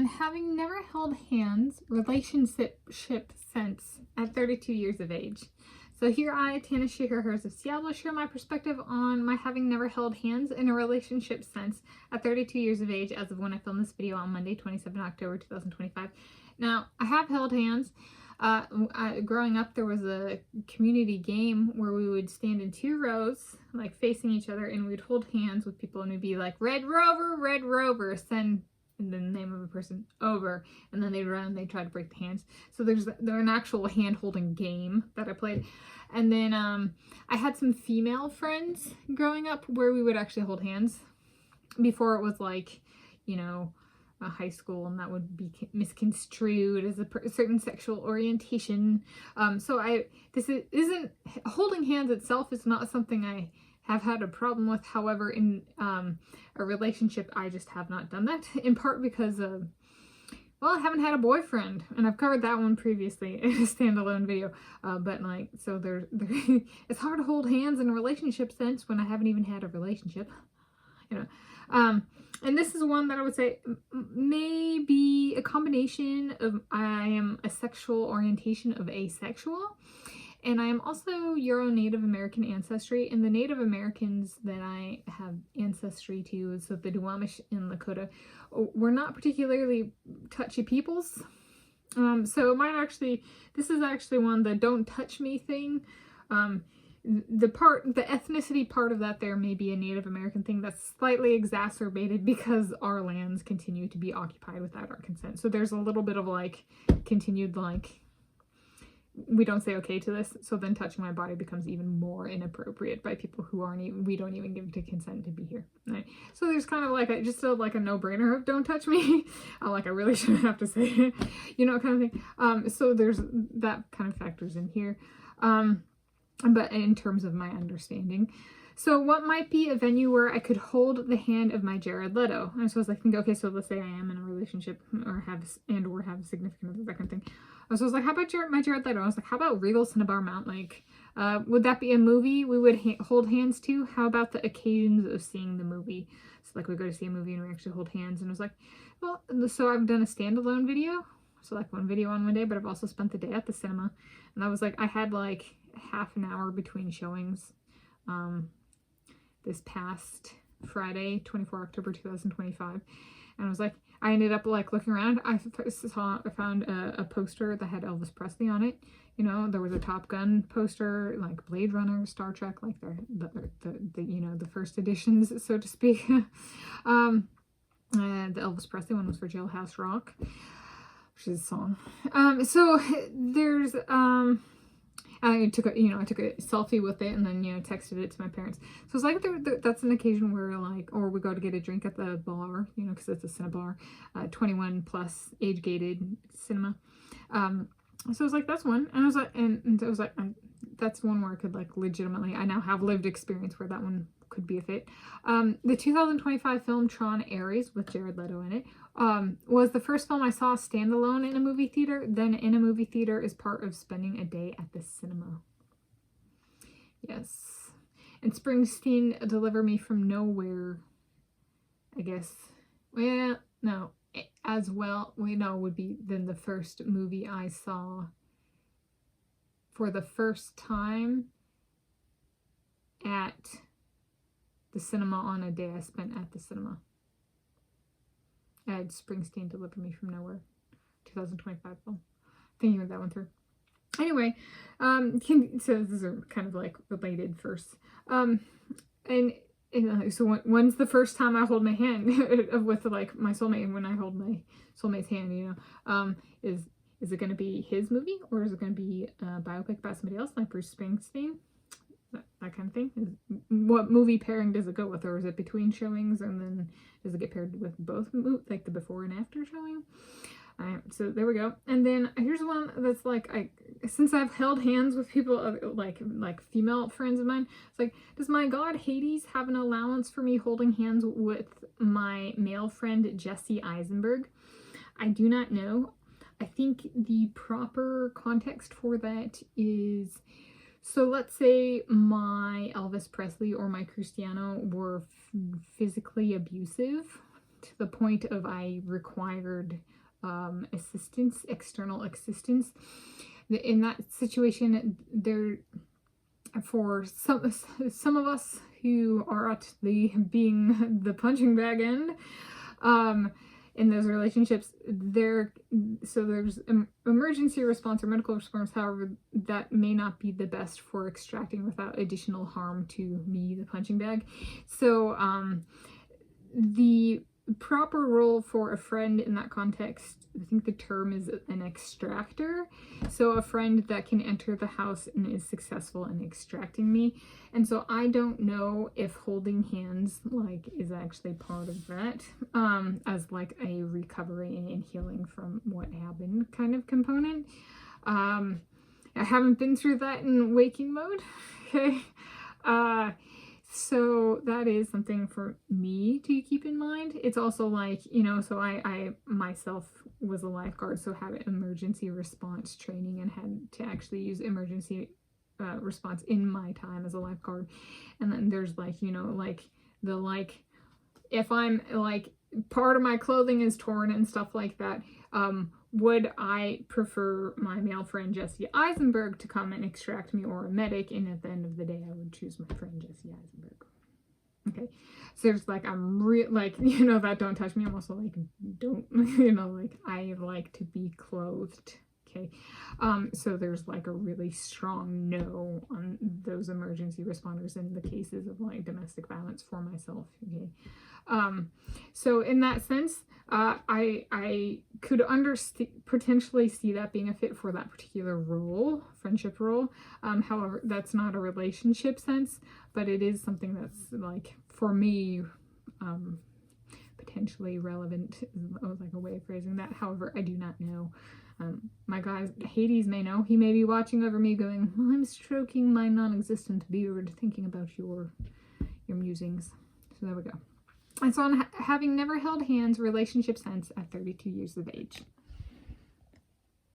on having never held hands, relationship sense at 32 years of age. So here I, Tanis Coralee of Seattle, share my perspective on my having never held hands in a relationship sense at 32 years of age as of when I filmed this video on Monday, 27 October 2025. Now, I have held hands. Growing up, there was a community game where we would stand in 2 rows, like facing each other, and we'd hold hands with people, and we'd be like, Red Rover, send the name of a person over, and then they'd run and they'd try to break the hands. So there's an actual hand-holding game that I played. And then I had some female friends growing up where we would actually hold hands before it was like, you know, a high school, and that would be misconstrued as a certain sexual orientation. This isn't holding hands itself is not something I have had a problem with. However, in a relationship, I just have not done that, in part because of, well, I haven't had a boyfriend, and I've covered that one previously in a standalone video. But like, so it's hard to hold hands in a relationship sense when I haven't even had a relationship, you know. And this is one that I would say may be a combination of I am a sexual orientation of asexual, and I am also Euro-Native American ancestry. And the Native Americans that I have ancestry to, so the Duwamish and Lakota, were not particularly touchy peoples. So this is actually one, the don't touch me thing. The ethnicity part of that there may be a Native American thing that's slightly exacerbated because our lands continue to be occupied without our consent. So there's a little bit of like continued like, we don't say okay to this, so then touching my body becomes even more inappropriate by people who we don't even give to consent to be here. Right? So there's kind of like a no-brainer of don't touch me. I really shouldn't have to say it, you know, kind of thing. So there's that kind of factors in here. But in terms of my understanding. So what might be a venue where I could hold the hand of my Jared Leto? And so I was like, okay, so let's say I am in a relationship or have a significant other, that kind of thing. So I was like, how about my Jared Leto? I was like, how about Regal Cinnabar Mount Lake? Would that be a movie we would hold hands to? How about the occasions of seeing the movie? So like we go to see a movie and we actually hold hands. And I was like, well, so I've done a standalone video. So like one video on one day, but I've also spent the day at the cinema. And I was like, I had like half an hour between showings this past Friday, 24 October 2025. And I was like, I ended up like looking around. I found a poster that had Elvis Presley on it. You know, there was a Top Gun poster, like Blade Runner, Star Trek, like the you know, the first editions, so to speak. And the Elvis Presley one was for Jailhouse Rock, which is a song. So there's I took a selfie with it and then, you know, texted it to my parents. So it's like that's an occasion where like, or we go to get a drink at the bar, you know, because it's a Cinnabar, 21 plus age gated cinema. So I was like, that's one. And I was like, and it was like, that's one where I could like legitimately, I now have lived experience where that one could be a fit. The 2025 film Tron Ares with Jared Leto in it was the first film I saw standalone in a movie theater, then in a movie theater as part of spending a day at the cinema. Yes. And Springsteen, Deliver Me From Nowhere, I guess. Well, no. As well, would be then the first movie I saw for the first time at the cinema on a day I spent at the cinema. I had Springsteen, Deliver Me From Nowhere, 2025 film. Thinking of that one through. Anyway, so these are kind of like related first. So when's the first time I hold my hand with like my soulmate, and when I hold my soulmate's hand, you know, is it going to be his movie, or is it going to be a biopic about somebody else like Bruce Springsteen? That kind of thing. What movie pairing does it go with, or is it between showings and then does it get paired with both, like the before and after showing? So there we go. And then here's one that's like, since I've held hands with people like female friends of mine, it's like, does my god Hades have an allowance for me holding hands with my male friend Jesse Eisenberg? I do not know. I think the proper context for that is, so let's say my Elvis Presley or my Cristiano were physically abusive to the point of I required assistance, external assistance. In that situation, there, for some of us who are at the being the punching bag end, in those relationships, there's emergency response or medical response. However, that may not be the best for extracting without additional harm to me, the punching bag. So the proper role for a friend in that context, I think the term is an extractor. So a friend that can enter the house and is successful in extracting me. And so I don't know if holding hands like is actually part of that, as like a recovery and healing from what happened kind of component. I haven't been through that in waking mode. Okay. So that is something for me to keep in mind. It's also like, you know, so I myself was a lifeguard, so had emergency response training and had to actually use emergency response in my time as a lifeguard. And then there's like, you know, like the, like, if I'm like part of my clothing is torn and stuff like that, would I prefer my male friend Jesse Eisenberg to come and extract me, or a medic? And at the end of the day, I would choose my friend Jesse Eisenberg. Okay, so it's like, I'm like, you know, that don't touch me. I'm also like, don't, you know, like, I like to be clothed. Okay, so there's like a really strong no on those emergency responders in the cases of like domestic violence for myself. Okay, so in that sense, I could potentially see that being a fit for that particular role, friendship role. However, that's not a relationship sense, but it is something that's like, for me, potentially relevant, like a way of phrasing that. However, I do not know. My guy Hades may know. He may be watching over me going, well, I'm stroking my non-existent beard, thinking about your musings. So there we go. And so on having never held hands, relationship sense at 32 years of age.